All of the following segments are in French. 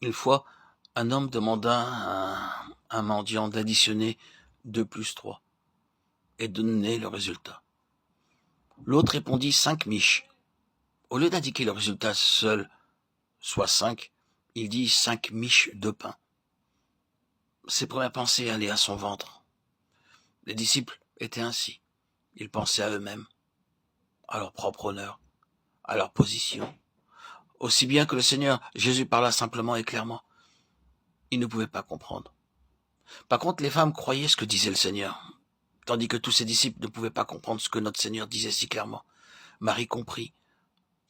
Une fois, un homme demanda à un mendiant d'additionner 2 plus 3 et de donner le résultat. L'autre répondit 5 miches. Au lieu d'indiquer le résultat seul, soit 5, il dit 5 miches de pain. Ses premières pensées allaient à son ventre. Les disciples étaient ainsi. Ils pensaient à eux-mêmes, à leur propre honneur, à leur position. Aussi bien que le Seigneur Jésus parla simplement et clairement, ils ne pouvaient pas comprendre. Par contre, les femmes croyaient ce que disait le Seigneur, tandis que tous ses disciples ne pouvaient pas comprendre ce que notre Seigneur disait si clairement. Marie comprit,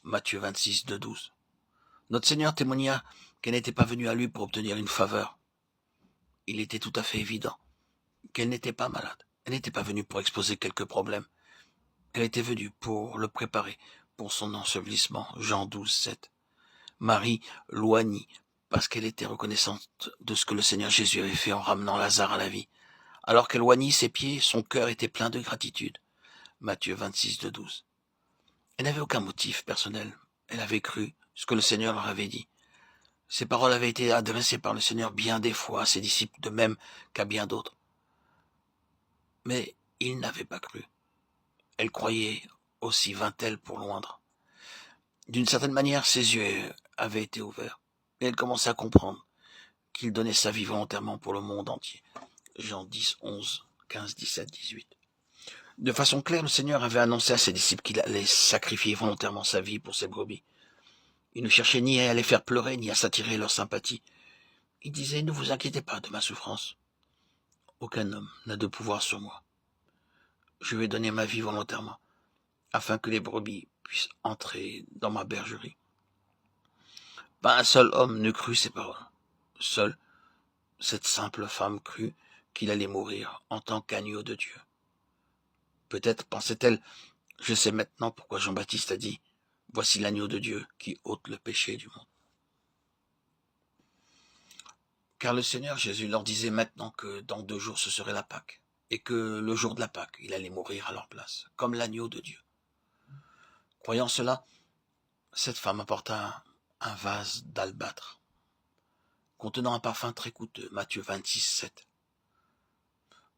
Matthieu 26, 2-12. Notre Seigneur témoigna qu'elle n'était pas venue à lui pour obtenir une faveur. Il était tout à fait évident qu'elle n'était pas malade. Elle n'était pas venue pour exposer quelques problèmes. Elle était venue pour le préparer pour son ensevelissement. Jean 12, 7. Marie loignit parce qu'elle était reconnaissante de ce que le Seigneur Jésus avait fait en ramenant Lazare à la vie. Alors qu'elle loignit ses pieds, son cœur était plein de gratitude. Matthieu 26, 12. Elle n'avait aucun motif personnel. Elle avait cru ce que le Seigneur leur avait dit. Ces paroles avaient été adressées par le Seigneur bien des fois à ses disciples, de même qu'à bien d'autres. Mais ils n'avaient pas cru. Elle croyait, aussi vint-elle pour loindre. D'une certaine manière, ses yeux avaient été ouverts, et elle commençait à comprendre qu'il donnait sa vie volontairement pour le monde entier. Jean 10, 11, 15, 17, 18. De façon claire, le Seigneur avait annoncé à ses disciples qu'il allait sacrifier volontairement sa vie pour ses brebis. Il ne cherchait ni à les faire pleurer, ni à s'attirer leur sympathie. Il disait, ne vous inquiétez pas de ma souffrance. Aucun homme n'a de pouvoir sur moi. Je vais donner ma vie volontairement, afin que les brebis puissent entrer dans ma bergerie. Pas un seul homme ne crut ces paroles. Seule cette simple femme crut qu'il allait mourir en tant qu'agneau de Dieu. Peut-être pensait-elle, je sais maintenant pourquoi Jean-Baptiste a dit, voici l'agneau de Dieu qui ôte le péché du monde. Car le Seigneur Jésus leur disait maintenant que dans 2 jours ce serait la Pâque, et que le jour de la Pâque, il allait mourir à leur place, comme l'agneau de Dieu. Croyant cela, cette femme apporta un vase d'albâtre, contenant un parfum très coûteux, Matthieu 26, 7.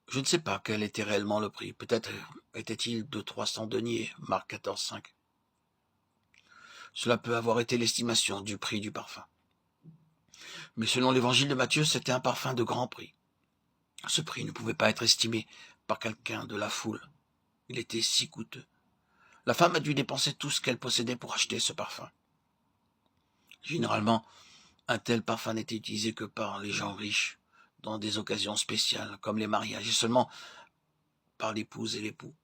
Je ne sais pas quel était réellement le prix, peut-être était-il de 300 deniers, Marc 14, 5. Cela peut avoir été l'estimation du prix du parfum. Mais selon l'évangile de Matthieu, c'était un parfum de grand prix. Ce prix ne pouvait pas être estimé par quelqu'un de la foule. Il était si coûteux. La femme a dû dépenser tout ce qu'elle possédait pour acheter ce parfum. Généralement, un tel parfum n'était utilisé que par les gens riches, dans des occasions spéciales, comme les mariages, et seulement par l'épouse et l'époux.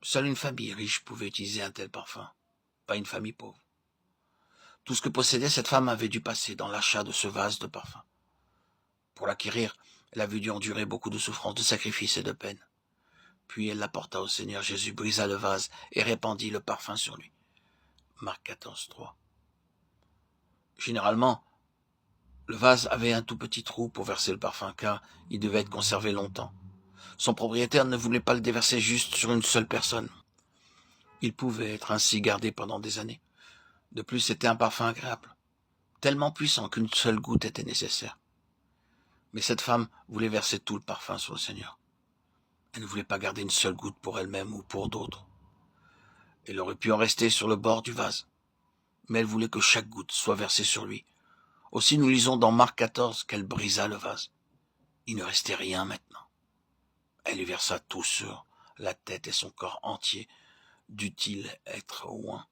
Seule une famille riche pouvait utiliser un tel parfum, pas une famille pauvre. Tout ce que possédait cette femme avait dû passer dans l'achat de ce vase de parfum. Pour l'acquérir, elle avait dû endurer beaucoup de souffrances, de sacrifices et de peines. Puis elle l'apporta au Seigneur Jésus, brisa le vase et répandit le parfum sur lui. Marc 14, 3. Généralement, le vase avait un tout petit trou pour verser le parfum, car il devait être conservé longtemps. Son propriétaire ne voulait pas le déverser juste sur une seule personne. Il pouvait être ainsi gardé pendant des années. De plus, c'était un parfum agréable, tellement puissant qu'une seule goutte était nécessaire. Mais cette femme voulait verser tout le parfum sur le Seigneur. Elle ne voulait pas garder une seule goutte pour elle-même ou pour d'autres. Elle aurait pu en rester sur le bord du vase, mais elle voulait que chaque goutte soit versée sur lui. Aussi nous lisons dans Marc 14 qu'elle brisa le vase. Il ne restait rien maintenant. Elle lui versa tout sur la tête et son corps entier, dût-il être oint.